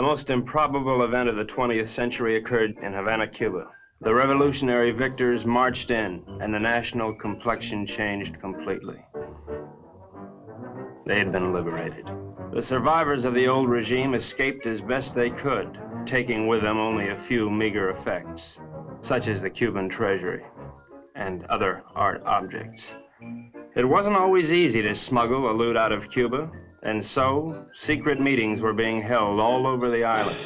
most improbable event of the 20th century occurred in Havana, Cuba. The revolutionary victors marched in, and the national complexion changed completely. They had been liberated. The survivors of the old regime escaped as best they could, taking with them only a few meager effects, such as the Cuban treasury and other art objects. It wasn't always easy to smuggle a loot out of Cuba, and so secret meetings were being held all over the island.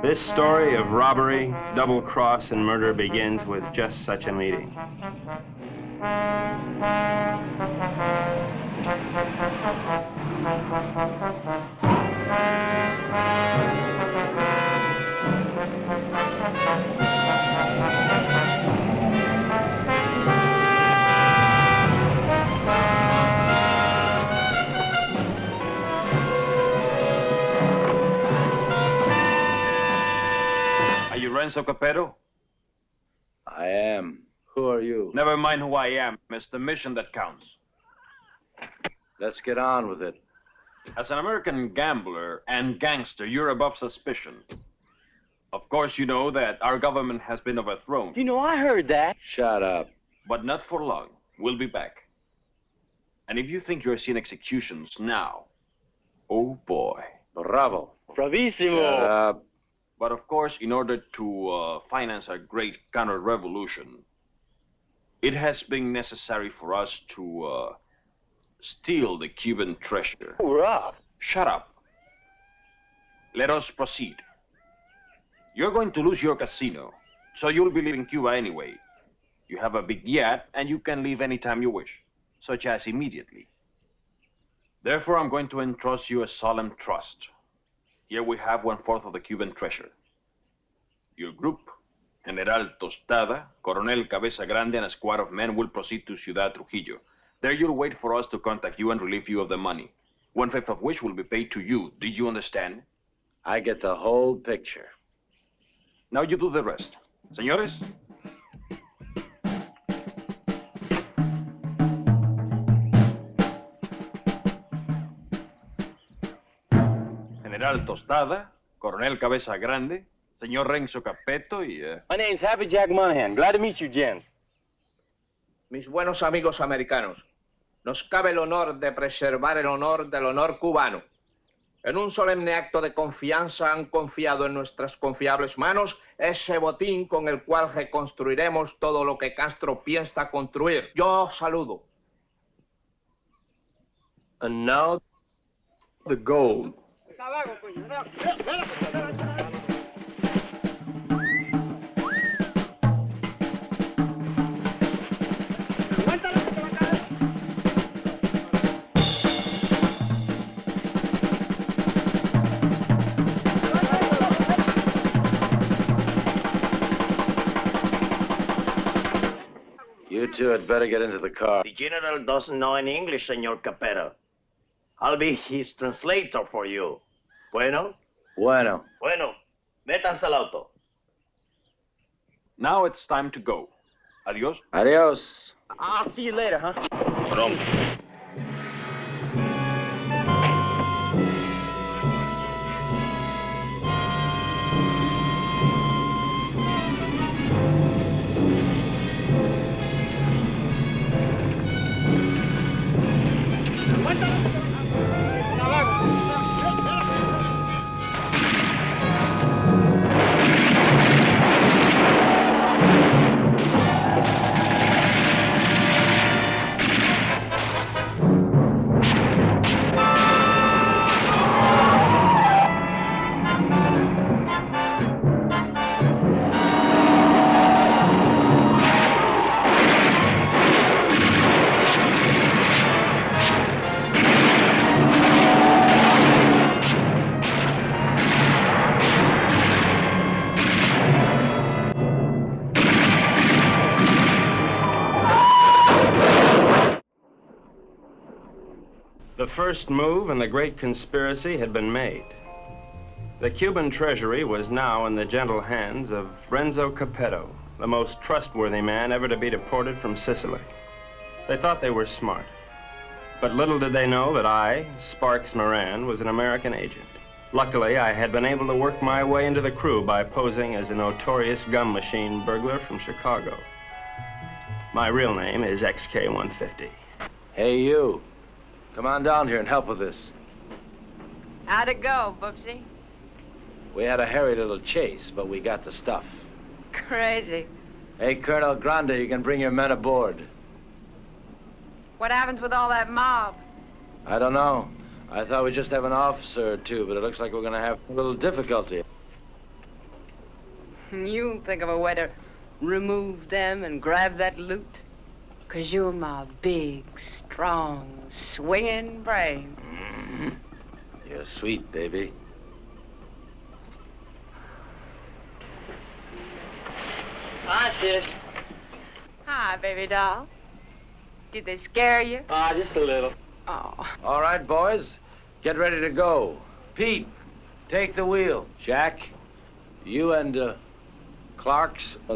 This story of robbery, double cross, and murder begins with just such a meeting. Renzo Capetto? I am. Who are you? Never mind who I am. It's the mission that counts. Let's get on with it. As an American gambler and gangster, you're above suspicion. Of course, you know that our government has been overthrown. You know, I heard that. Shut up. But not for long. We'll be back. And if you think you're seeing executions now, oh boy. Bravo. Bravissimo. Shut up. But of course, in order to finance a great counter-revolution, it has been necessary for us to steal the Cuban treasure. Hurrah! Shut up. Let us proceed. You're going to lose your casino, so you'll be leaving Cuba anyway. You have a big yacht, and you can leave anytime you wish, such as immediately. Therefore, I'm going to entrust you a solemn trust. Here we have 1/4 of the Cuban treasure. Your group, General Tostada, Coronel Cabeza Grande, and a squad of men will proceed to Ciudad Trujillo. There you'll wait for us to contact you and relieve you of the money, 1/5 of which will be paid to you. Did you understand? I get the whole picture. Now you do the rest. Señores? General Tostada, Coronel Cabeza Grande, Señor Renzo Capetto y... My name's Happy Jack Monahan. Glad to meet you, Jen. Mis buenos amigos americanos, nos cabe el honor de preservar el honor del honor cubano. En un solemne acto de confianza han confiado en nuestras confiables manos ese botín con el cual reconstruiremos todo lo que Castro piensa construir. Yo saludo. And now, the gold. You two had better get into the car. The general doesn't know any English, Señor Capetto. I'll be his translator for you. Bueno? Bueno. Bueno. Métanse al auto. Now it's time to go. Adios. Adios. I'll see you later, huh? Pronto. The first move in the great conspiracy had been made. The Cuban treasury was now in the gentle hands of Renzo Capetto, the most trustworthy man ever to be deported from Sicily. They thought they were smart. But little did they know that I, Sparks Moran, was an American agent. Luckily, I had been able to work my way into the crew by posing as a notorious gum machine burglar from Chicago. My real name is XK-150. Hey, you. Come on down here and help with this. How'd it go, Bubsy? We had a hairy little chase, but we got the stuff. Crazy. Hey, Colonel Grande, you can bring your men aboard. What happens with all that mob? I don't know. I thought we'd just have an officer or two, but it looks like we're gonna have a little difficulty. You think of a way to remove them and grab that loot? 'Cause you're my big, strong, swinging brain. Mm-hmm. You're sweet, baby. Hi, sis. Hi, baby doll. Did they scare you? Just a little. Oh. All right, boys, get ready to go. Pete, take the wheel. Jack, you and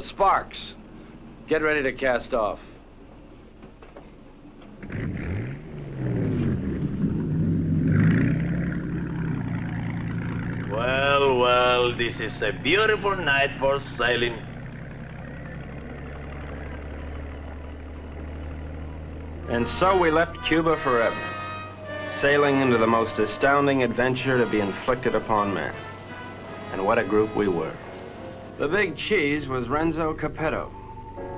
Sparks, get ready to cast off. Well, well, this is a beautiful night for sailing. And so we left Cuba forever, sailing into the most astounding adventure to be inflicted upon man. And what a group we were. The big cheese was Renzo Capetto,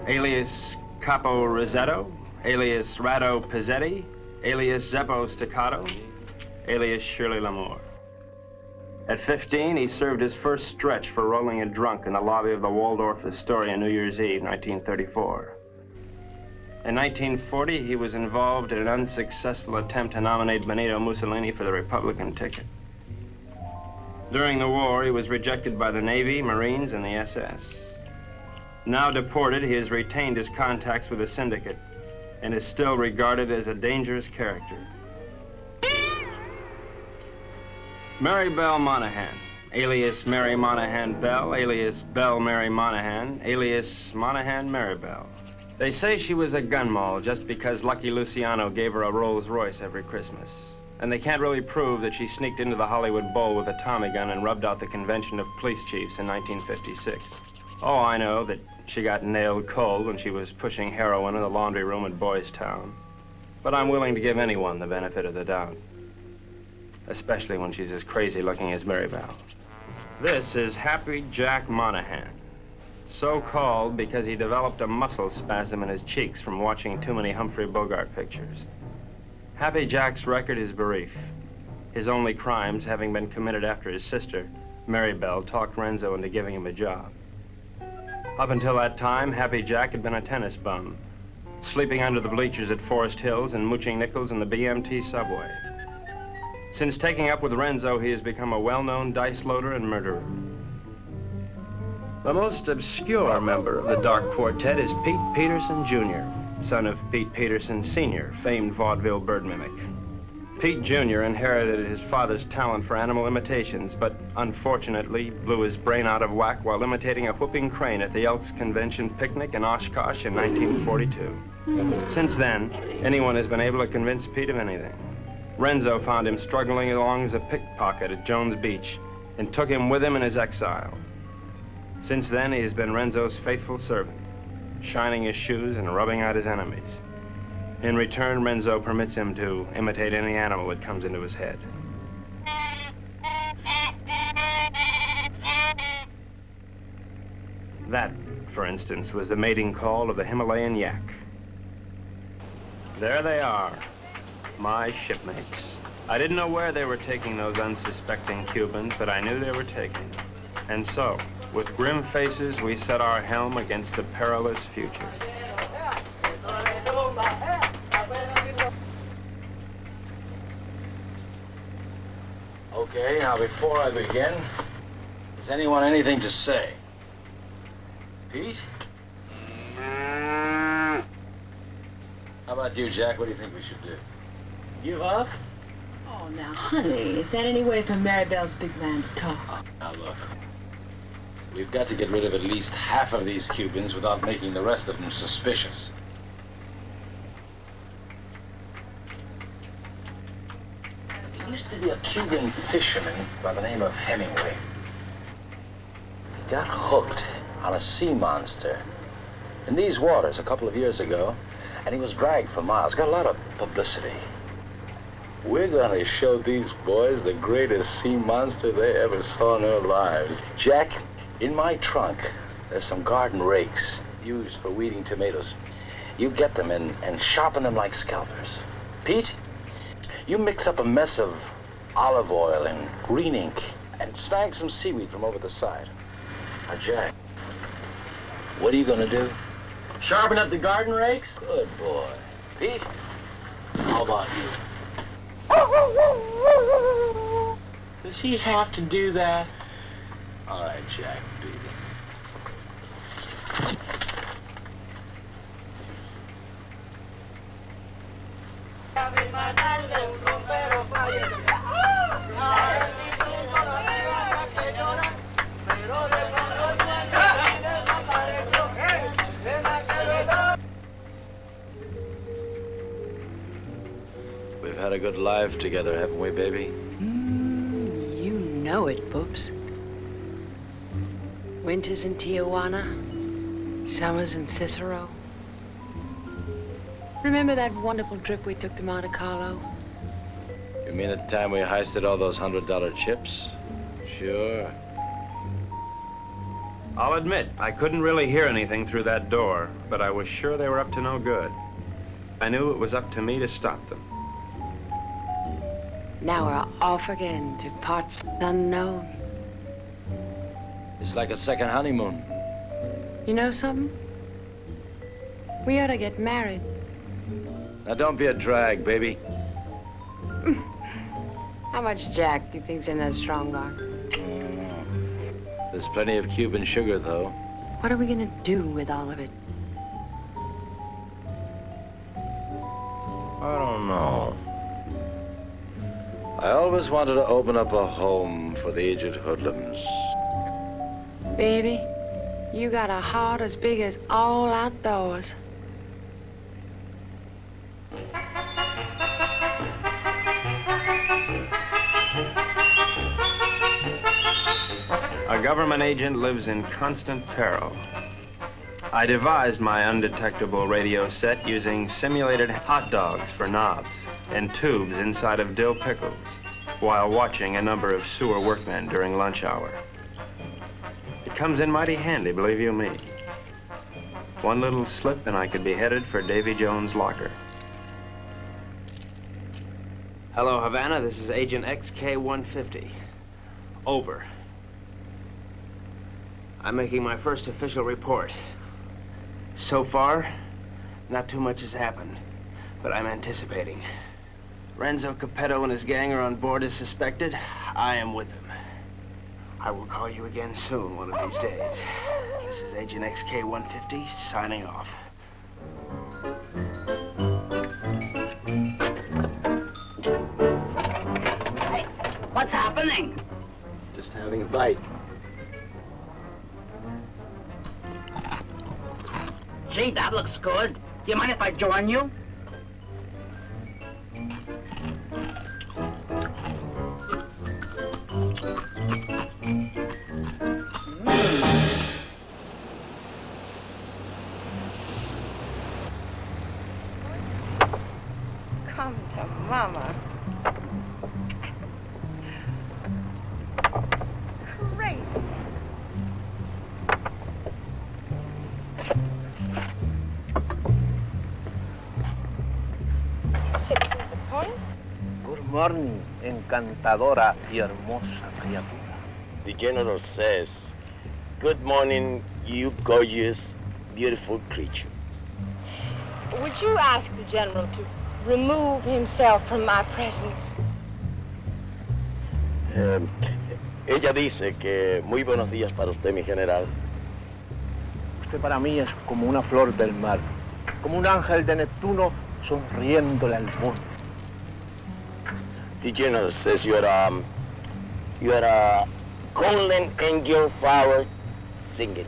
alias Capo Rosetto, alias Rado Pizzetti, alias Zeppo Staccato, alias Shirley Lamour. At 15, he served his first stretch for rolling a drunk in the lobby of the Waldorf Astoria New Year's Eve, 1934. In 1940, he was involved in an unsuccessful attempt to nominate Benito Mussolini for the Republican ticket. During the war, he was rejected by the Navy, Marines, and the SS. Now deported, he has retained his contacts with the syndicate and is still regarded as a dangerous character. Mary Bell Monahan, alias Mary Monahan Bell, alias Bell Mary Monahan, alias Monahan Mary Bell. They say she was a gun moll just because Lucky Luciano gave her a Rolls Royce every Christmas. And they can't really prove that she sneaked into the Hollywood Bowl with a Tommy gun and rubbed out the Convention of Police Chiefs in 1956. Oh, I know that she got nailed cold when she was pushing heroin in the laundry room at Boys Town. But I'm willing to give anyone the benefit of the doubt, especially when she's as crazy looking as Mary Bell. This is Happy Jack Monahan. So called because he developed a muscle spasm in his cheeks from watching too many Humphrey Bogart pictures. Happy Jack's record is brief, his only crimes having been committed after his sister, Mary Bell, talked Renzo into giving him a job. Up until that time, Happy Jack had been a tennis bum, sleeping under the bleachers at Forest Hills and mooching nickels in the BMT subway. Since taking up with Renzo, he has become a well-known dice loader and murderer. The most obscure member of the Dark Quartet is Pete Peterson, Jr., son of Pete Peterson, Sr., famed vaudeville bird mimic. Pete, Jr. inherited his father's talent for animal imitations, but unfortunately blew his brain out of whack while imitating a whooping crane at the Elks Convention picnic in Oshkosh in 1942. Since then, anyone has been able to convince Pete of anything. Renzo found him struggling along as a pickpocket at Jones Beach and took him with him in his exile. Since then, he has been Renzo's faithful servant, shining his shoes and rubbing out his enemies. In return, Renzo permits him to imitate any animal that comes into his head. That, for instance, was the mating call of the Himalayan yak. There they are, my shipmates. I didn't know where they were taking those unsuspecting Cubans, but I knew they were taking. And so, with grim faces, we set our helm against the perilous future. Okay, now before I begin, does anyone anything to say? Pete? How about you, Jack? What do you think we should do? Give up? Oh, now, honey, is that any way for Mary Bell's big man to talk? Now, look. We've got to get rid of at least half of these Cubans without making the rest of them suspicious. to be a Cuban fisherman by the name of Hemingway. He got hooked on a sea monster in these waters a couple of years ago, and he was dragged for miles. Got a lot of publicity. We're gonna show these boys the greatest sea monster they ever saw in their lives. Jack, in my trunk, there's some garden rakes used for weeding tomatoes. You get them and sharpen them like scalpers. Pete, you mix up a mess of olive oil and green ink and snag some seaweed from over the side. Now, Jack, what are you gonna do? Sharpen up the garden rakes? Good boy. Pete, how about you? Does he have to do that? All right, Jack, beat it. We've had a good life together, haven't we, baby? You know it, Boops. Winters in Tijuana, summers in Cicero. Remember that wonderful trip we took to Monte Carlo? You mean at the time we heisted all those $100 chips? Sure. I'll admit, I couldn't really hear anything through that door, but I was sure they were up to no good. I knew it was up to me to stop them. Now we're off again to parts unknown. It's like a second honeymoon. You know something? We ought to get married. Now don't be a drag, baby. How much Jack do you think's in that strong box? There's plenty of Cuban sugar, though. What are we gonna do with all of it? I don't know. I always wanted to open up a home for the aged hoodlums. Baby, you got a heart as big as all outdoors. A government agent lives in constant peril. I devised my undetectable radio set using simulated hot dogs for knobs and tubes inside of dill pickles while watching a number of sewer workmen during lunch hour. It comes in mighty handy, believe you me. One little slip and I could be headed for Davy Jones' locker. Hello, Havana. This is Agent XK-150. Over. I'm making my first official report. So far, not too much has happened, but I'm anticipating. Renzo Capetto and his gang are on board as suspected. I am with them. I will call you again soon, one of these days. This is Agent XK-150 signing off. Hey, what's happening? Just having a bite. Gee, that looks good. Do you mind if I join you? Come to Mama. Great. Six is the point. Good morning, encantadora y hermosa criatura. The general says, good morning, you gorgeous, beautiful creature. Would you ask the general to remove himself from my presence? Ella dice que muy buenos días para usted, mi general. Usted para mí es como una flor del mar, como un ángel de Neptuno sonriéndole al mundo. The general says you are a golden angel flower singing.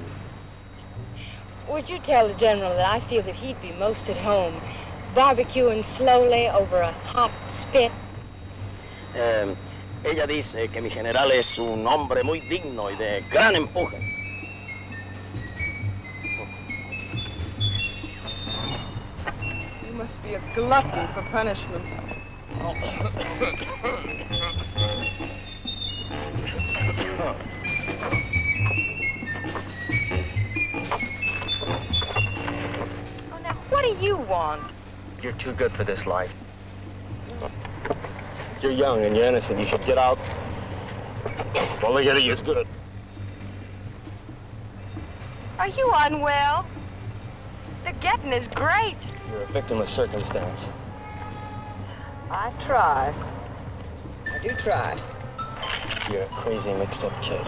Would you tell the general that I feel that he'd be most at home, barbecuing slowly over a hot spit? Ella dice que mi general es un hombre muy digno y de gran empuje. You must be a glutton for punishment. Oh, now, what do you want? You're too good for this life. You're young and you're innocent. You should get out. Only getting is good. Are you unwell? The getting is great. You're a victim of circumstance. I try. I do try. You're a crazy, mixed-up kid.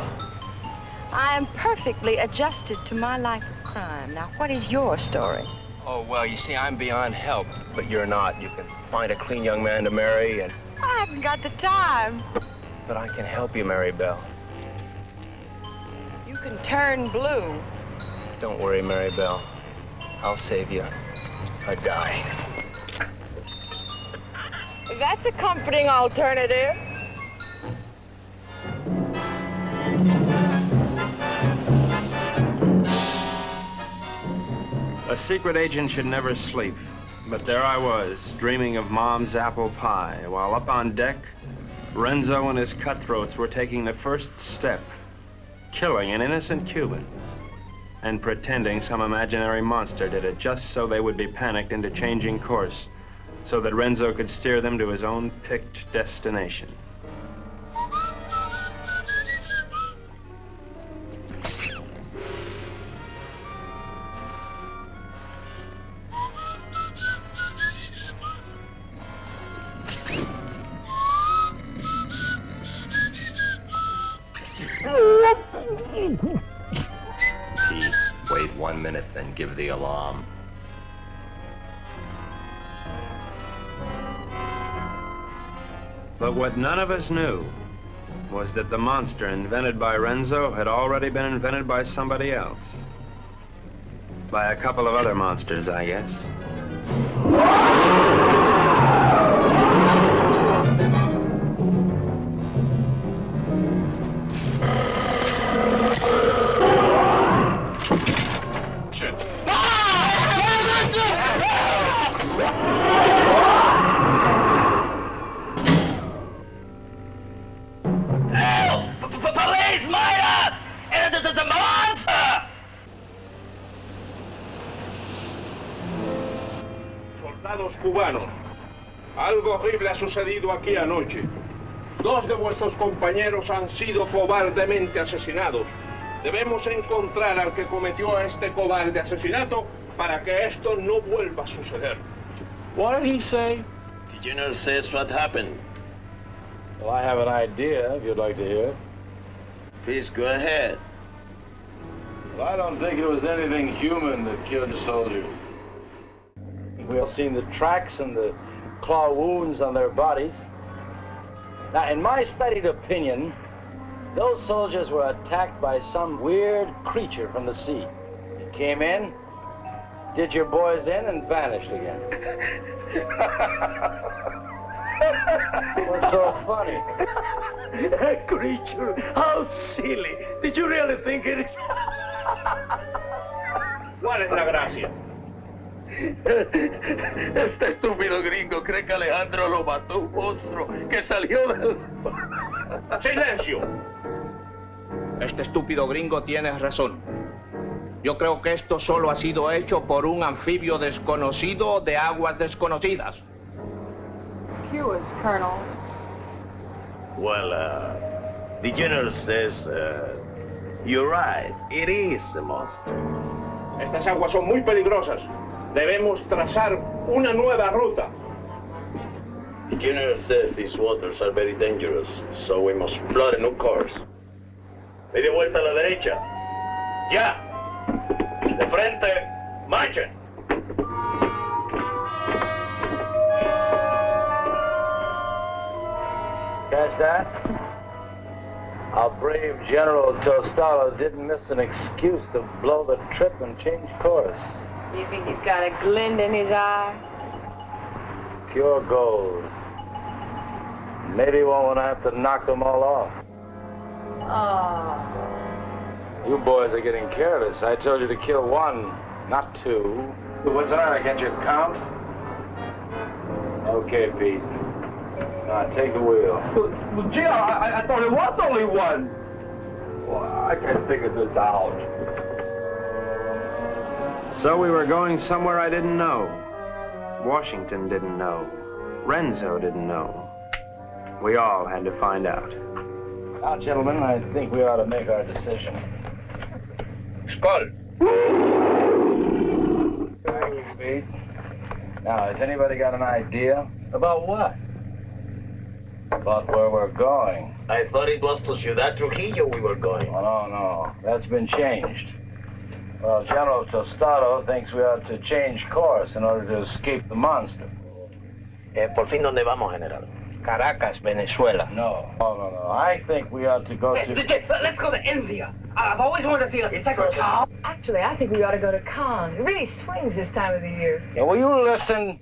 I am perfectly adjusted to my life of crime. Now, what is your story? Oh, well, you see, I'm beyond help, but you're not. You can find a clean young man to marry, and... I haven't got the time. But I can help you, Mary Bell. You can turn blue. Don't worry, Mary Bell. I'll save you. I die. That's a comforting alternative. A secret agent should never sleep. But there I was, dreaming of Mom's apple pie, while up on deck, Renzo and his cutthroats were taking the first step, killing an innocent Cuban, and pretending some imaginary monster did it just so they would be panicked into changing course, so that Renzo could steer them to his own picked destination. Pete, wait 1 minute, then give the alarm. But what none of us knew was that the monster invented by Renzo had already been invented by somebody else. By a couple of other monsters, I guess. Police, murder! This is a monster! Soldados cubanos, algo horrible ha sucedido aquí anoche. 2 de vuestros compañeros han sido cobardemente asesinados. Debemos encontrar al que cometió este cobarde asesinato para que esto no vuelva a suceder. What did he say? The general says what happened. Well, I have an idea, if you'd like to hear it. Please go ahead. Well, I don't think it was anything human that killed the soldiers. We have seen the tracks and the claw wounds on their bodies. Now, in my studied opinion, those soldiers were attacked by some weird creature from the sea. It came in, did your boys in, and vanished again. What's so funny? A creature? How silly. Did you really think it? ¿Cuál es la gracia? Este estúpido gringo cree que Alejandro lo mató un monstruo que salió del... ¡Silencio! Este estúpido gringo tiene razón. Yo creo que esto solo ha sido hecho por un anfibio desconocido de aguas desconocidas. Yours, Colonel. Well, the general says, you're right. It is a monster. Estas aguas son muy peligrosas. Debemos trazar una nueva ruta. The general says these waters are very dangerous, so we must plot a new course. Media vuelta a la derecha. Ya. De frente, marchen. Catch that? Our brave General Tostado didn't miss an excuse to blow the trip and change course. You think he's got a glint in his eye? Pure gold. Maybe one will have to knock them all off. Oh. You boys are getting careless. I told you to kill one, not two. What's the matter? Can't you count? Okay, Pete. Now, take the wheel. Well, gee, I thought it was only one. Well, I can't figure this out. So we were going somewhere I didn't know. Washington didn't know. Renzo didn't know. We all had to find out. Now, gentlemen, I think we ought to make our decision. Skull. Thank you, Pete. Now, has anybody got an idea? About what? About where we're going. I thought it was to Ciudad Trujillo we were going. Oh, no. That's been changed. Well, General Tostado thinks we ought to change course in order to escape the monster. ¿Por fin dónde vamos, General? Caracas, Venezuela. No. I think we ought to go to... Let's go to India. I've always wanted to see a sacred cow. Actually, I think we ought to go to Cannes. It really swings this time of the year. Yeah, will you listen?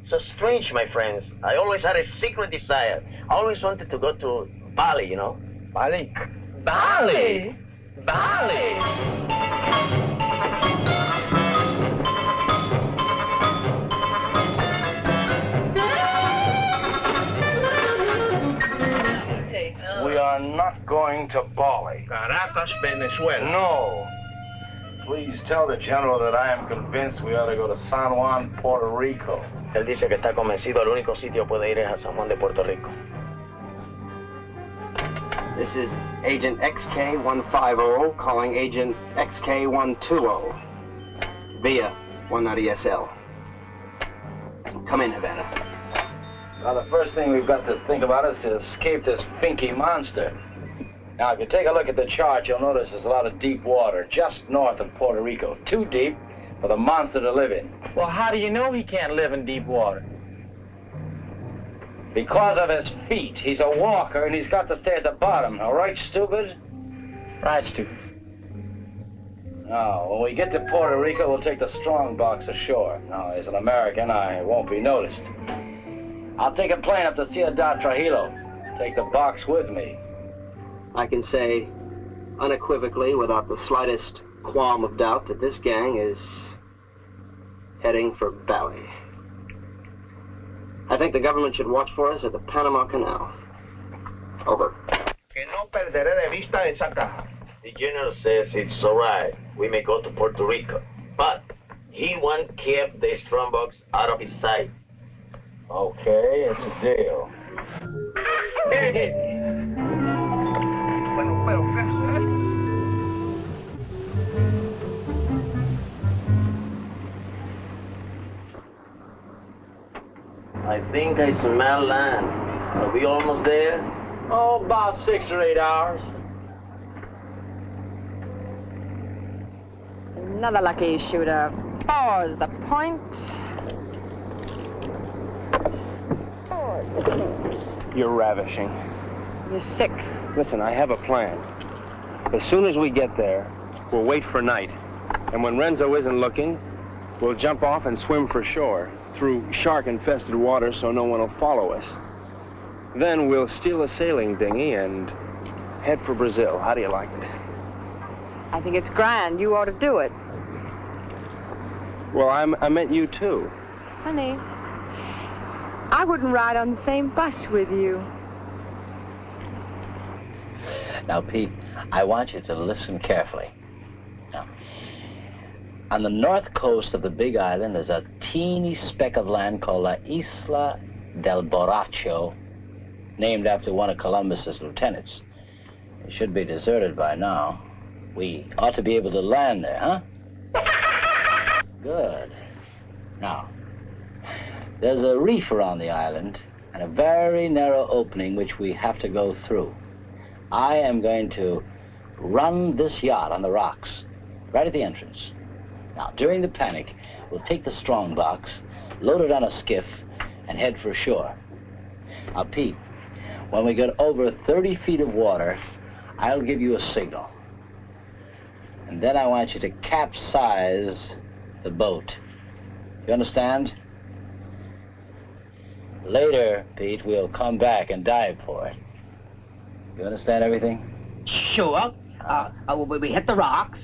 So strange, my friends. I always had a secret desire. I always wanted to go to Bali, you know? Bali? Bali? Bali? We are not going to Bali. Caracas, Venezuela. No. Please tell the General that I am convinced we ought to go to San Juan, Puerto Rico. Él dice que está convencido el único sitio puede ir es a San Juan de Puerto Rico. This is Agent XK150 calling Agent XK120 via 190 SL. Come in, Havana. Now, the first thing we've got to think about is to escape this Finky monster. Now, if you take a look at the chart, you'll notice there's a lot of deep water just north of Puerto Rico. Too deep for the monster to live in. Well, how do you know he can't live in deep water? Because of his feet. He's a walker, and he's got to stay at the bottom. All right, stupid? Right, stupid. Now, when we get to Puerto Rico, we'll take the strong box ashore. Now, as an American, I won't be noticed. I'll take a plane up to Ciudad Trujillo. Take the box with me. I can say unequivocally, without the slightest qualm of doubt, that this gang is heading for Bali. I think the government should watch for us at the Panama Canal. Over. Que no perderé de vista esa caja. The general says it's all right. We may go to Puerto Rico. But he won't keep the strongbox out of his sight. Okay, it's a deal. I think I smell land. Are we almost there? Oh, about 6 or 8 hours. Another lucky shooter. Four's the point. You're ravishing. You're sick. Listen, I have a plan. As soon as we get there, we'll wait for night. And when Renzo isn't looking, we'll jump off and swim for shore through shark-infested water so no one will follow us. Then we'll steal a sailing dinghy and head for Brazil. How do you like it? I think it's grand. You ought to do it. Well, I meant you too. Honey, I wouldn't ride on the same bus with you. Now, Pete, I want you to listen carefully. Now, on the north coast of the Big Island, there's a teeny speck of land called La Isla del Borracho, named after one of Columbus's lieutenants. It should be deserted by now. We ought to be able to land there, huh? Good. Now, there's a reef around the island and a very narrow opening which we have to go through. I am going to run this yacht on the rocks, right at the entrance. Now, during the panic, we'll take the strong box, load it on a skiff, and head for shore. Now, Pete, when we get over 30 feet of water, I'll give you a signal. And then I want you to capsize the boat. You understand? Later, Pete, we'll come back and dive for it. You understand everything? Sure. We hit the rocks,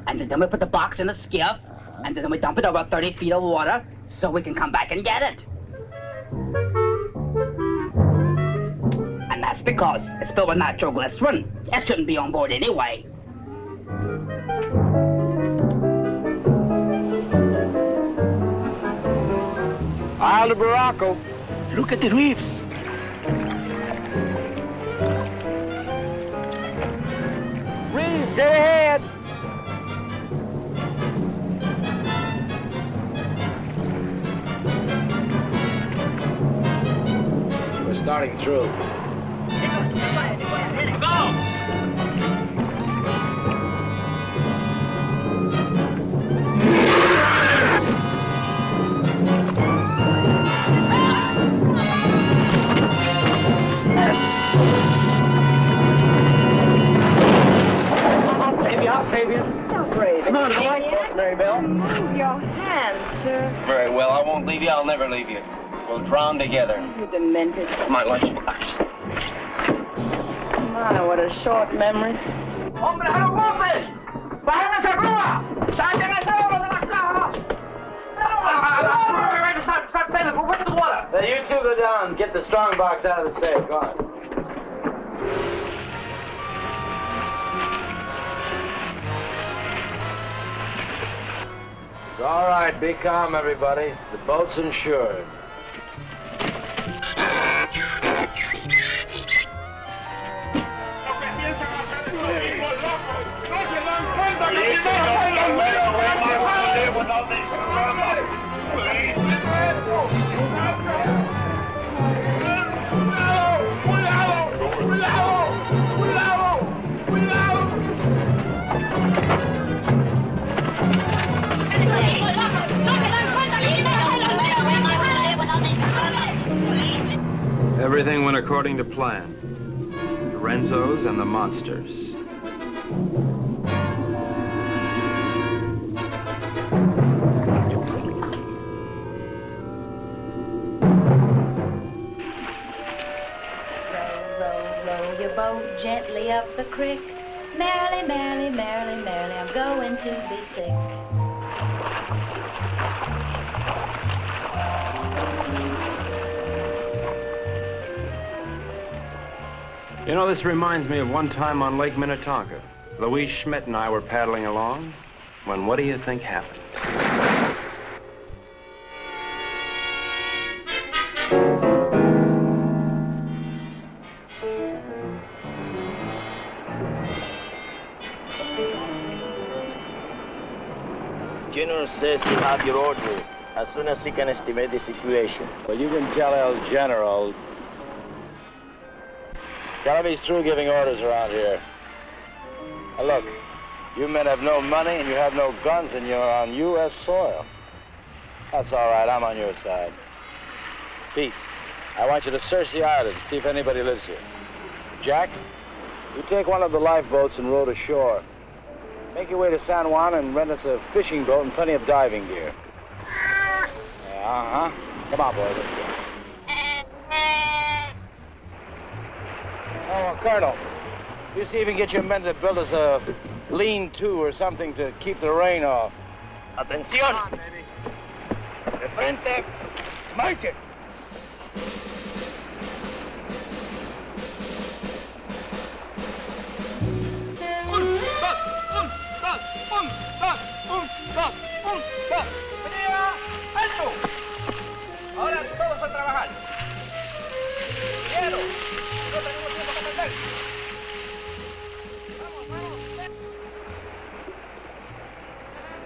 and then we put the box in the skiff, and then we dump it over 30 feet of water so we can come back and get it. And that's because it's filled with nitroglycerin. It shouldn't be on board anyway. Isle of Morocco. Look at the reefs. Reefs, dead ahead. We're starting through. Move your hands, sir. Very well, I won't leave you. I'll never leave you. We'll drown together. You demented. My lunchbox. My, what a short memory. ¡Hombre, no golpes! ¡Bájenme esa grúa! ¡Saquen ese oro de la caja! Now, you two go down and get the strong box out of the safe. Go on. It's all right. Be calm, everybody. The boat's insured. Everything went according to plan. The Renzos and the monsters. Row your boat gently up the creek. Merrily, merrily, merrily, merrily, I'm going to be sick. You know, this reminds me of one time on Lake Minnetonka. Louise Schmidt and I were paddling along when what do you think happened? General says he'll have your orders as soon as he can estimate the situation. Well, you can tell El General. Tell him he's through giving orders around here. Now look, you men have no money and you have no guns and you're on U.S. soil. That's all right, I'm on your side. Pete, I want you to search the island, see if anybody lives here. Jack, you take one of the lifeboats and row to shore. Make your way to San Juan and rent us a fishing boat and plenty of diving gear. Yeah, Come on, boys, let's go. Oh, Colonel, you see if you can get your men to build us a lean-to or something to keep the rain off. Atención! Come on, baby. De frente. Marche. ¡Venida! ¡Alto! Ahora todos a trabajar. ¡Quiero! No tenemos tiempo que perder. ¡Vamos, vamos!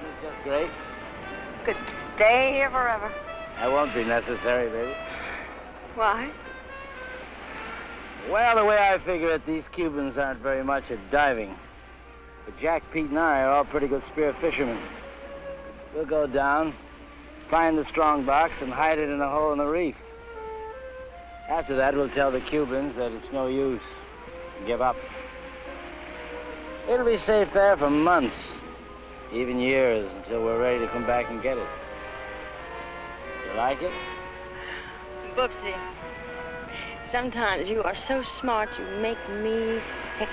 This is just great. Could stay here forever. That won't be necessary, baby. Why? Well, the way I figure it, these Cubans aren't very much at diving. But Jack, Pete, and I are all pretty good spear fishermen. We'll go down, find the strong box, and hide it in a hole in the reef. After that, we'll tell the Cubans that it's no use. Give up. It'll be safe there for months, even years, until we're ready to come back and get it. You like it? Boopsy, sometimes you are so smart you make me sick.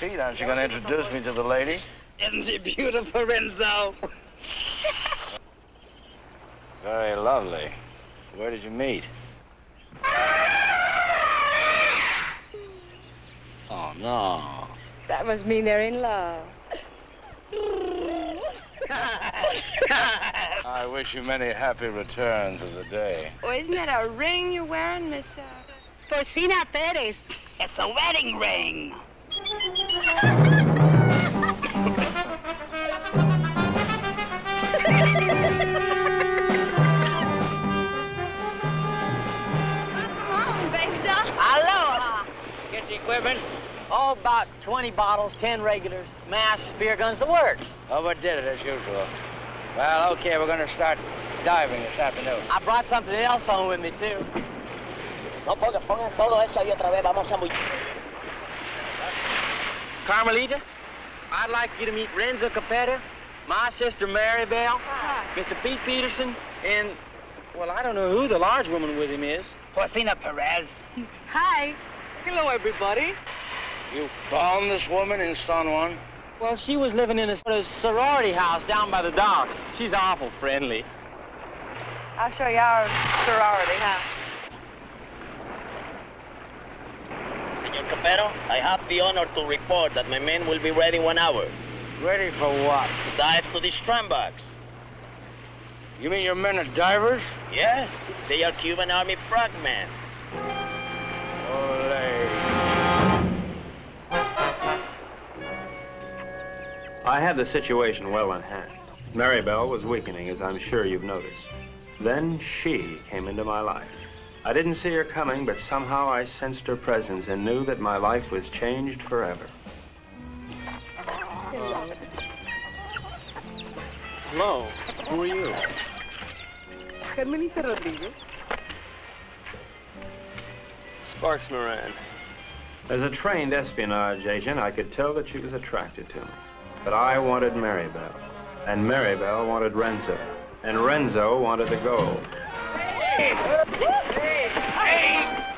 Pete, aren't you going to introduce me to the lady? Isn't she beautiful, Renzo? Very lovely. Where did you meet? Oh, no. That must mean they're in love. I wish you many happy returns of the day. Oh, isn't that a ring you're wearing, Miss... Porcina Perez. It's a wedding ring. Aloha. Get the equipment. Oh, about 20 bottles, 10 regulars, masks, spear guns, the works. Overdid it as usual. Well, okay, we're going to start diving this afternoon. I brought something else home with me, too. No, pongan todo eso ahí otra vez. Vamos a Carmelita, I'd like you to meet Renzo Capetta, my sister Mary Bell, Mr. Pete Peterson, and, well, I don't know who the large woman with him is. Porcina Perez. Hi. Hello, everybody. You found this woman in San Juan? Well, she was living in a sort of sorority house down by the dock. She's awful friendly. I'll show you our sorority, huh? Senor Capero, I have the honor to report that my men will be ready in 1 hour. Ready for what? To dive to the strandbox. You mean your men are divers? Yes, they are Cuban Army frogmen. I had the situation well in hand. Mary Bell was weakening, as I'm sure you've noticed. Then she came into my life. I didn't see her coming, but somehow I sensed her presence and knew that my life was changed forever. Hello, who are you? Carmelita Rodriguez. Sparks Moran. As a trained espionage agent, I could tell that she was attracted to me. But I wanted Mary Bell, and Mary Bell wanted Renzo, and Renzo wanted the gold. Hey!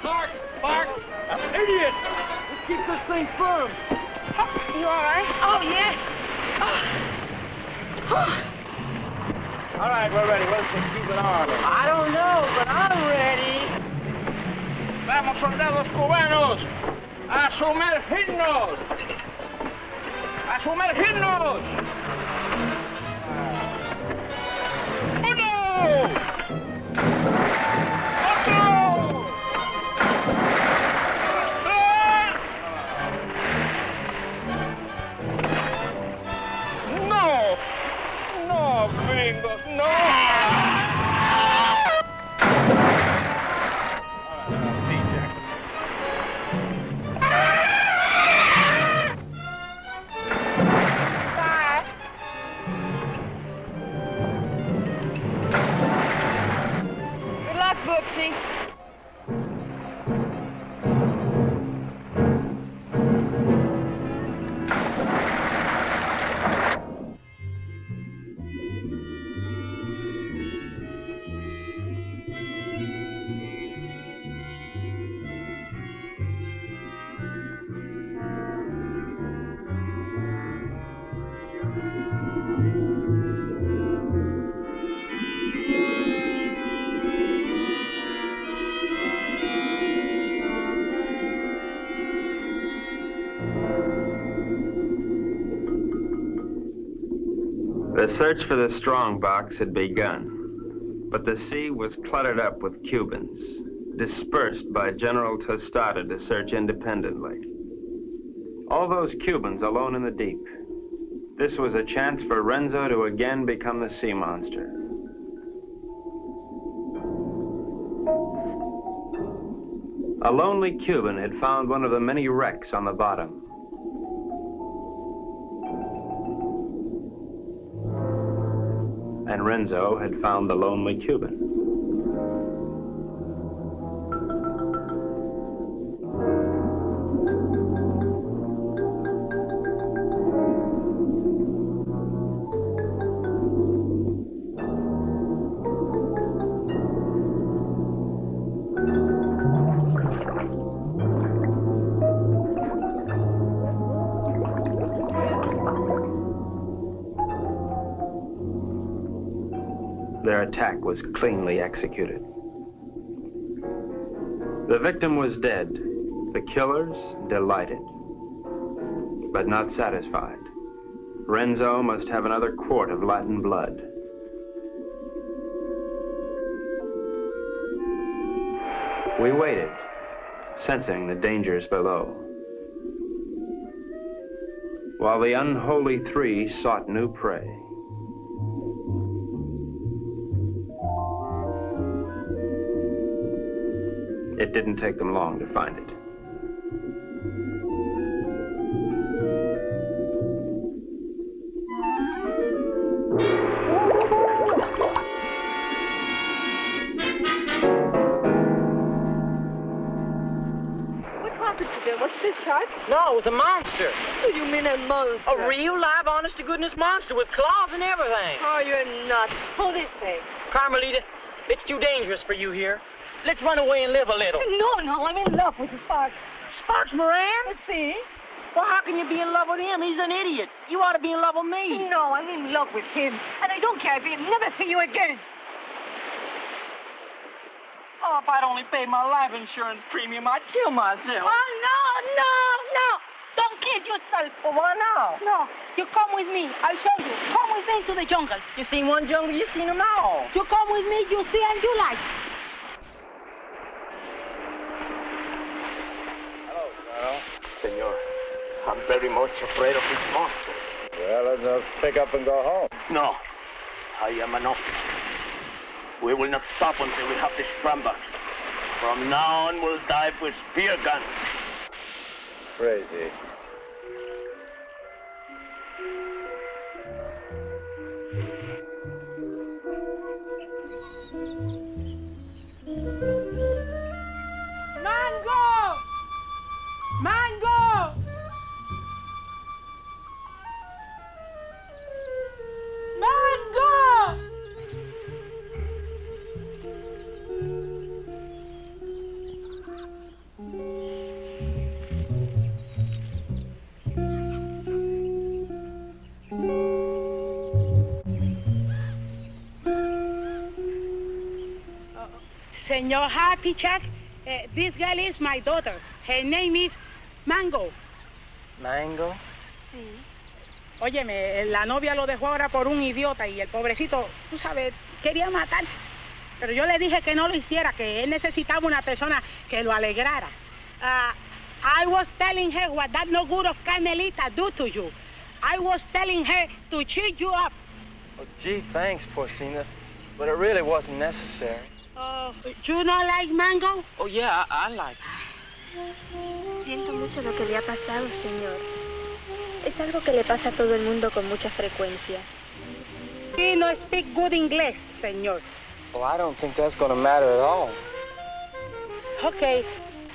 Mark! Idiot! Let's keep this thing firm. You all right? Oh, yes. All right, we're ready. Let's just keep it on. I don't know, but I'm ready. Vamos, soldados cubanos, a sumergirnos. ¡A sumergirnos! ¡Uno! ¡Otro! ¡No! ¡No, gringos! ¡No! The search for the strongbox had begun, but the sea was cluttered up with Cubans, dispersed by General Tostada to search independently. All those Cubans alone in the deep. This was a chance for Renzo to again become the sea monster. A lonely Cuban had found one of the many wrecks on the bottom. And Renzo had found the lonely Cuban. Their attack was cleanly executed. The victim was dead, the killers delighted, but not satisfied. Renzo must have another quart of Latin blood. We waited, sensing the dangers below, while the unholy three sought new prey. It didn't take them long to find it. What happened to them? What's this, Shark? No, it was a monster. What do you mean a monster? A real, live, honest-to-goodness monster with claws and everything. Oh, you're nuts. Pull this thing. Carmelita, it's too dangerous for you here. Let's run away and live a little. No, I'm in love with Sparks. Sparks Moran? Let's see. Well, how can you be in love with him? He's an idiot. You ought to be in love with me. No, I'm in love with him. And I don't care if he'll never see you again. Oh, if I'd only paid my life insurance premium, I'd kill myself. Oh, no. Don't kid yourself. Well, why now? No, you come with me. I'll show you. Come with me to the jungle. You seen one jungle, you seen them all. You come with me, you see and you like. Senor, I'm very much afraid of this monster. Well, let's not pick up and go home. No, I am an officer. We will not stop until we have the strongbox. From now on, we'll dive with spear guns. Crazy. Mango! Senor Happy Chuck, this girl is my daughter. Her name is Mango. ¿Mango? Sí. Óyeme, la novia lo dejó ahora por un idiota y el pobrecito, tú sabes, quería matarse. Pero yo le dije que no lo hiciera, que él necesitaba una persona que lo alegrara. I was telling her what that no good of Carmelita do to you. I was telling her to cheer you up. Oh, gee, thanks, Porcina. But it really wasn't necessary. You don't like Mango? Oh, yeah, I like it. Siento mucho lo que le ha pasado, señor. Es algo que le pasa a todo el mundo con mucha frecuencia. He no speak good English, señor. Well, I don't think that's going to matter at all. Okay,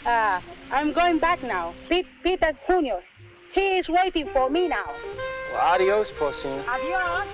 I'm going back now. Peter Jr. He is waiting for me now. Well, adios, Porcina. Adios.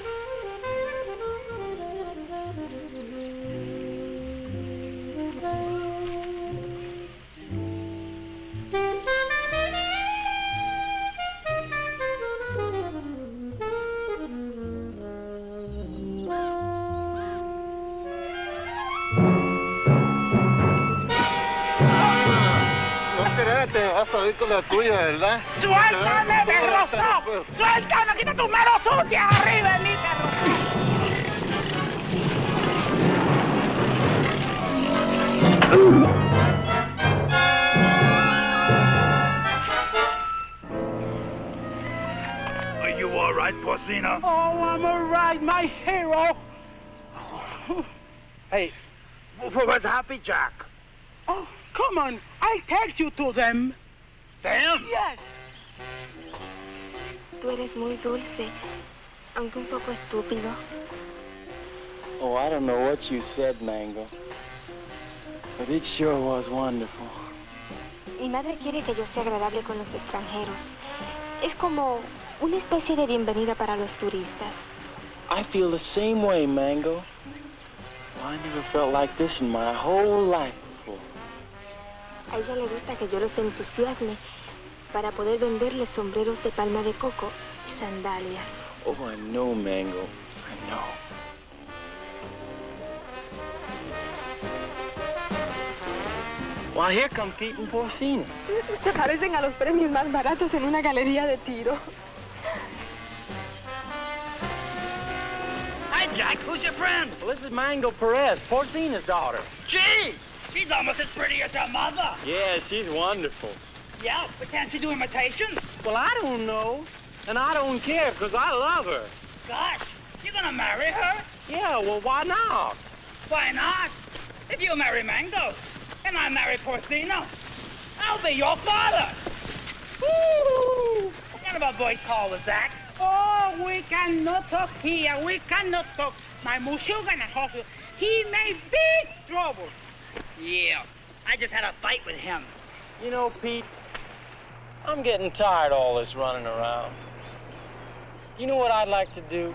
clavícula tuya, ¿verdad? ¡Suéltame, perroso! ¡Suéltame! ¡Quita tus manos sucias arriba de mí, perro! Are you all right, Porcino? Oh, I'm all right, my hero. Hey, where's Happy Jack? Oh, come on. I'll take you to them. Them? Yes. Tú eres muy dulce, aunque un poco estúpido. Oh, I don't know what you said, Mango, but it sure was wonderful. Mi madre quiere que yo sea agradable con los extranjeros. Es como una especie de bienvenida para los turistas. I feel the same way, Mango. Well, I never felt like this in my whole life before. A ella le gusta que yo los entusiasme para poder venderles sombreros de palma de coco y sandalias. Oh, I know, Mango. I know. Well, here come Pete and Porcino. Se parecen a los premios más baratos en una galería de tiro. Hi, Jack. Who's your friend? Well, this is Mango Perez, Porcino's daughter. Gee, she's almost as pretty as her mother. Yeah, she's wonderful. Yeah, but can't she do imitations? Well, I don't know, and I don't care, because I love her. Gosh, you're gonna marry her? Yeah, well, why not? Why not? If you marry Mango, and I marry Porcino, I'll be your father. Woo! What kind of a voice call was that? Oh, we cannot talk here. We cannot talk. My Mushugan hospital. He made big trouble. Yeah, I just had a fight with him. You know, Pete, I'm getting tired of all this running around. You know what I'd like to do?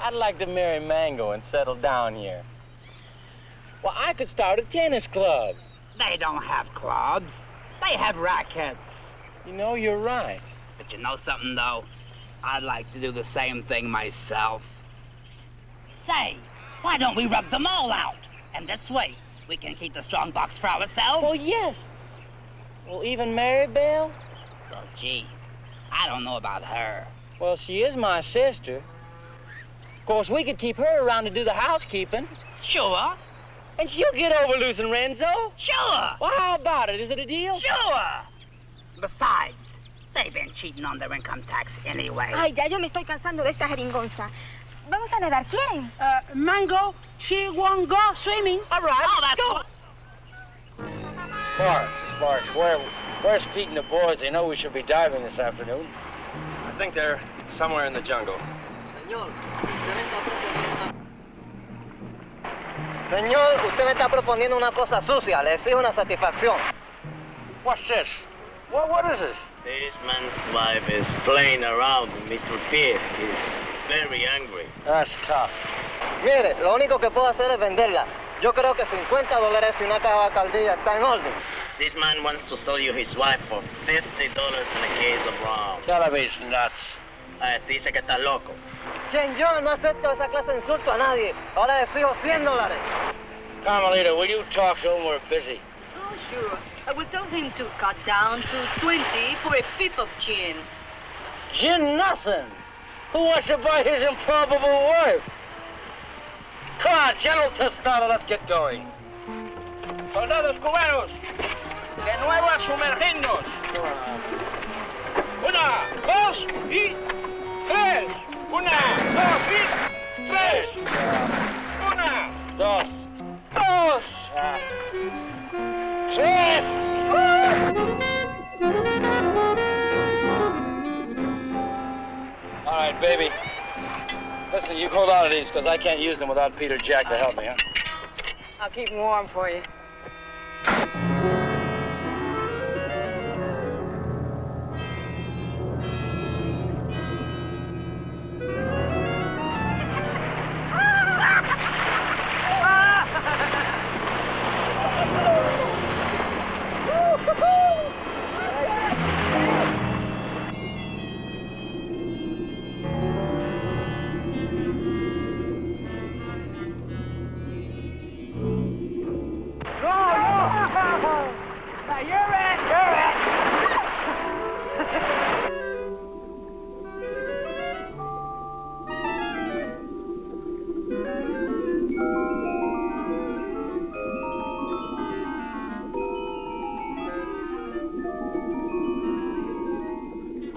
I'd like to marry Mango and settle down here. Well, I could start a tennis club. They don't have clubs. They have rackets. You know, you're right. But you know something, though? I'd like to do the same thing myself. Say, why don't we rub them all out? And this way, we can keep the strong box for ourselves. Oh, yes. Well, even Maribel? Well, gee, I don't know about her. Well, she is my sister. Of course, we could keep her around to do the housekeeping. Sure. And she'll get over losing Renzo. Sure. Well, how about it? Is it a deal? Sure. Besides, they've been cheating on their income tax anyway. Ay, ya yo me estoy cansando de esta jeringonza. Vamos a nadar, ¿quieren? Mango, she won't go swimming. All right. Oh, that's go. Sparks, where's Pete and the boys? They know we should be diving this afternoon. I think they're somewhere in the jungle. Señor, usted me está proponiendo una cosa sucia. Le exijo una satisfacción. What's this? What is this? This man's wife is playing around with Mr. Pete. He's very angry. That's tough. Mire, lo único que puedo hacer es venderla. Yo creo que $50 y una caja de alcaldía está en orden. This man wants to sell you his wife for $50 and a case of rum. Tell him he's nuts. Dice que está loco. Quien yo no acepto esa clase de insulto a nadie. Ahora le exijo $100. Carmelita, will you talk to him? We're busy. Oh, sure. I will tell him to cut down to 20 for a fifth of gin. Gin nothing. Who wants to buy his improbable wife? Come on, General Tostado, let's get going. Soldados cubanos, de nuevo a sumergirnos. 1, 2 y 3. 1, 2 y 3. 1, 2, 2, 3. All right, baby. Listen, you hold on to these, because I can't use them without Peter Jack to help me, huh? I'll keep them warm for you.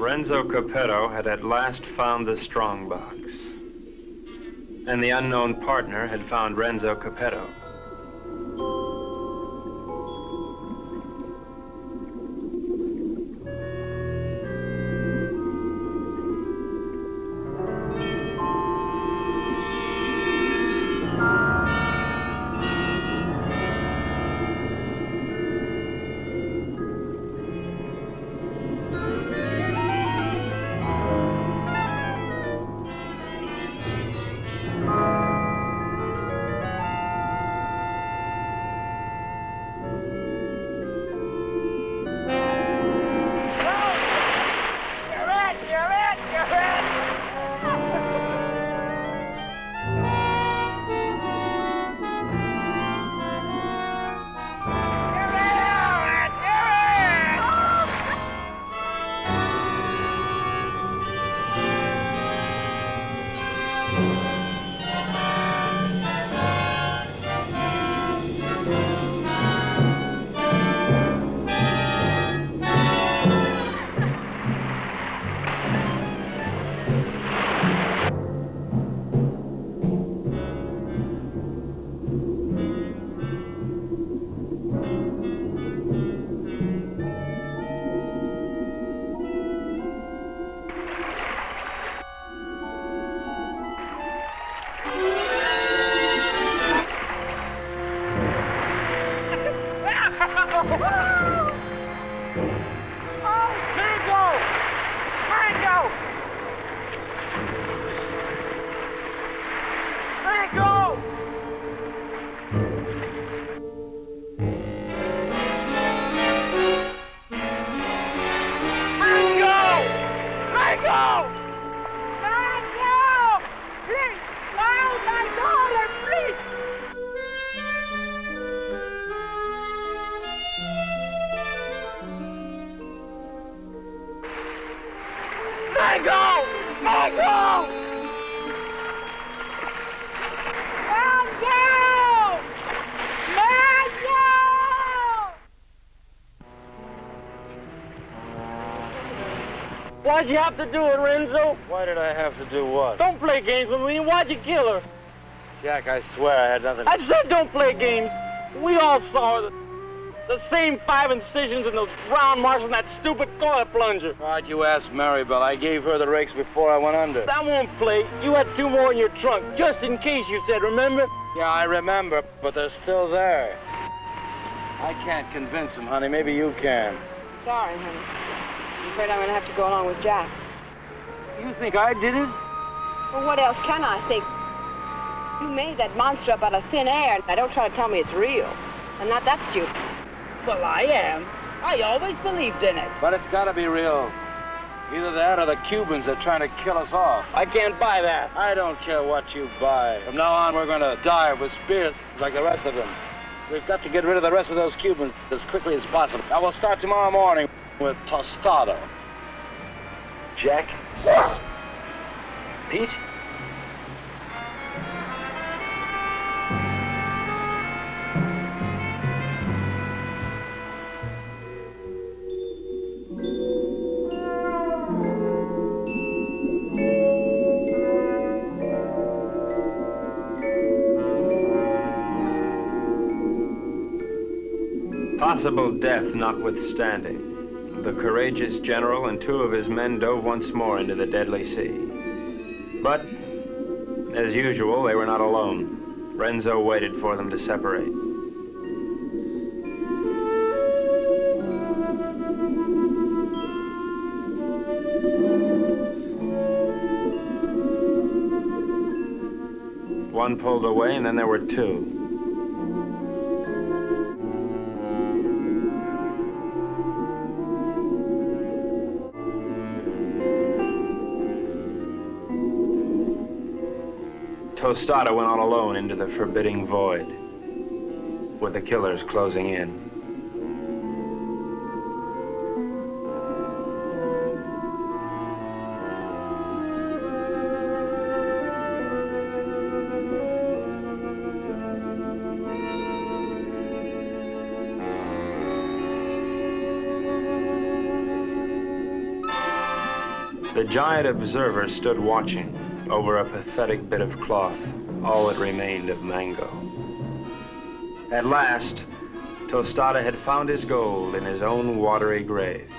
Renzo Capetto had at last found the strongbox. And the unknown partner had found Renzo Capetto. Why'd you have to do it, Renzo? Why did I have to do what? Don't play games with me. Why'd you kill her? Jack, I swear I had nothing. I said don't play games. We all saw the same 5 incisions in those round marks on that stupid toilet plunger. Why'd you ask Maribel? I gave her the rakes before I went under. That won't play. You had 2 more in your trunk, just in case, you said, remember? Yeah, I remember, but they're still there. I can't convince them, honey. Maybe you can. Sorry, honey. I'm afraid I'm going to have to go along with Jack. You think I did it? Well, what else can I think? You made that monster up out of thin air. Now, don't try to tell me it's real. I'm not that stupid. Well, I am. I always believed in it. But it's got to be real. Either that or the Cubans are trying to kill us off. I can't buy that. I don't care what you buy. From now on, we're going to dive with spears like the rest of them. We've got to get rid of the rest of those Cubans as quickly as possible. I will start tomorrow morning with Tostado. Jack? Pete? Possible death notwithstanding, the courageous general and 2 of his men dove once more into the deadly sea. But, as usual, they were not alone. Renzo waited for them to separate. One pulled away, and then there were 2. Tostado went on alone into the forbidding void, with the killers closing in. The giant observer stood watching over a pathetic bit of cloth, all that remained of Mango. At last, Tostada had found his gold in his own watery grave.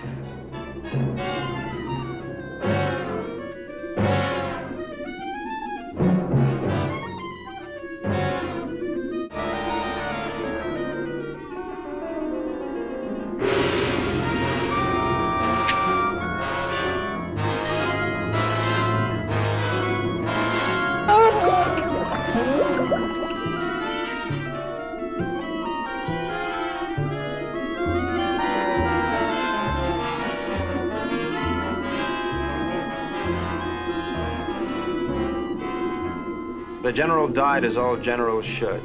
The general died as all generals should.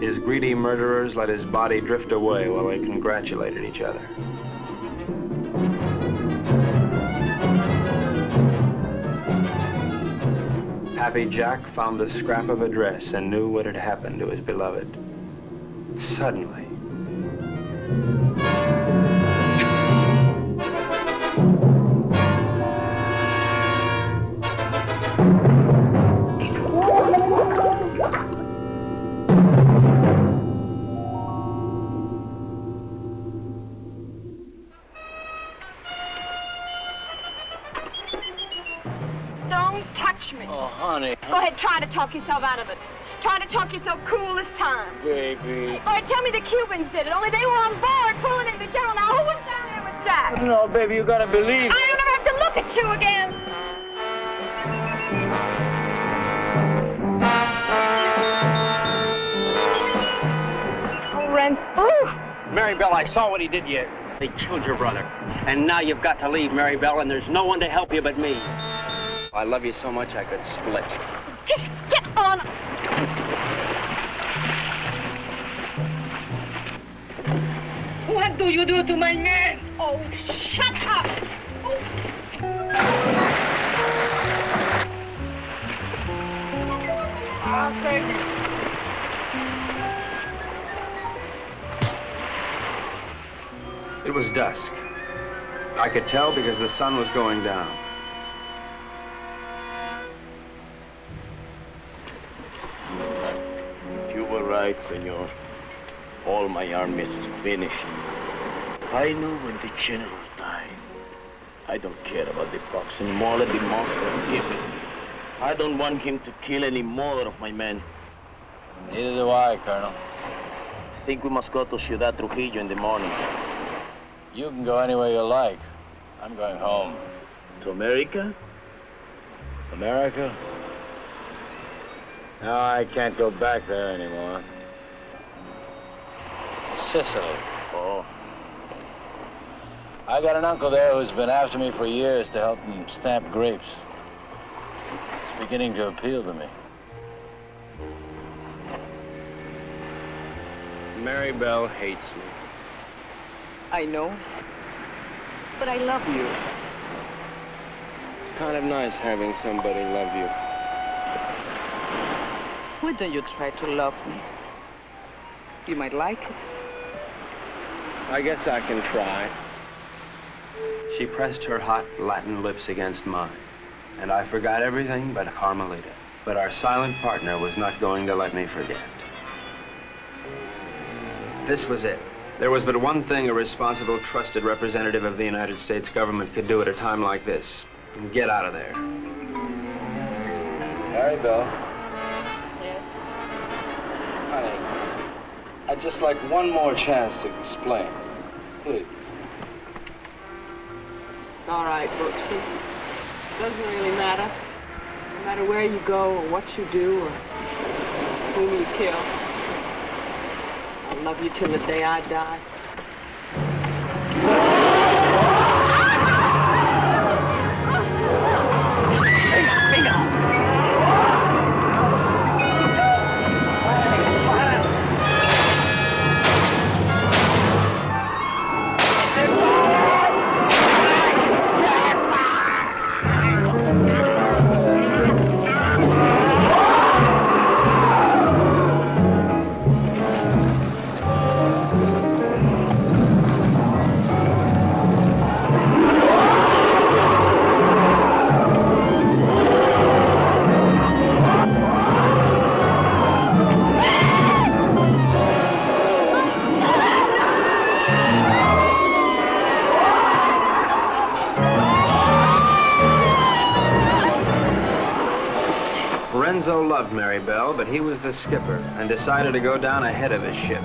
His greedy murderers let his body drift away while they congratulated each other. Happy Jack found the scrap of a dress and knew what had happened to his beloved. Suddenly, Try to talk yourself out of it. Try to talk yourself cool this time. Baby. All right, tell me the Cubans did it, only they were on board pulling in the general. Now, who was down there with Jack? No, baby, you gotta believe. I don't ever have to look at you again. Oh, Rent. Ooh. Mary Bell, I saw what he did to you. They killed your brother. And now you've got to leave, Mary Bell, and there's no one to help you but me. I love you so much I could split. Just get on. What do you do to my man? Oh, shut up. Oh, baby. it was dusk. I could tell because the sun was going down. You were right, senor. All my army is finished. I know when the general died. I don't care about the box anymore. Let the monster give it. I don't want him to kill any more of my men. Neither do I, Colonel. I think we must go to Ciudad Trujillo in the morning. You can go anywhere you like. I'm going home. To America? America? No, I can't go back there anymore. Sicily. Oh. I got an uncle there who's been after me for years to help him stamp grapes. It's beginning to appeal to me. Mary Bell hates me. I know. But I love you. It's kind of nice having somebody love you. Why don't you try to love me? You might like it. I guess I can try. She pressed her hot Latin lips against mine, and I forgot everything but Carmelita. But our silent partner was not going to let me forget. This was it. There was but one thing a responsible, trusted representative of the United States government could do at a time like this. Get out of there. Mary Bell. Yes? Honey, I'd just like one more chance to explain. Please. It's all right, Brooksy. It doesn't really matter. No matter where you go or what you do or whom you kill. I'll love you till the day I die. Renzo loved Mary Bell, but he was the skipper and decided to go down ahead of his ship.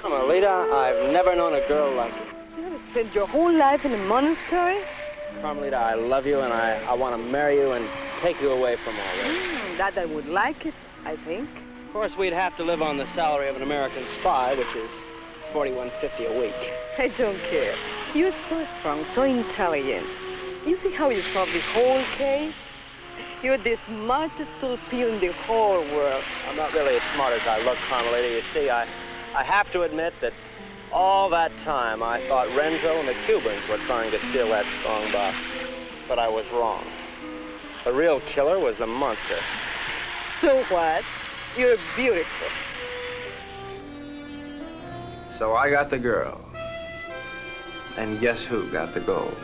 Carmelita, I've never known a girl like you. You want to spend your whole life in a monastery? Carmelita, I love you, and I want to marry you and take you away from all this. That I would like it, I think. Of course, we'd have to live on the salary of an American spy, which is $41.50 a week. I don't care. You're so strong, so intelligent. You see how you solved the whole case? You're the smartest torpedo in the whole world. I'm not really as smart as I look, Carmelita. You see, I have to admit that all that time I thought Renzo and the Cubans were trying to steal that strong box. But I was wrong. The real killer was the monster. So what? You're beautiful. So I got the girl. And guess who got the gold?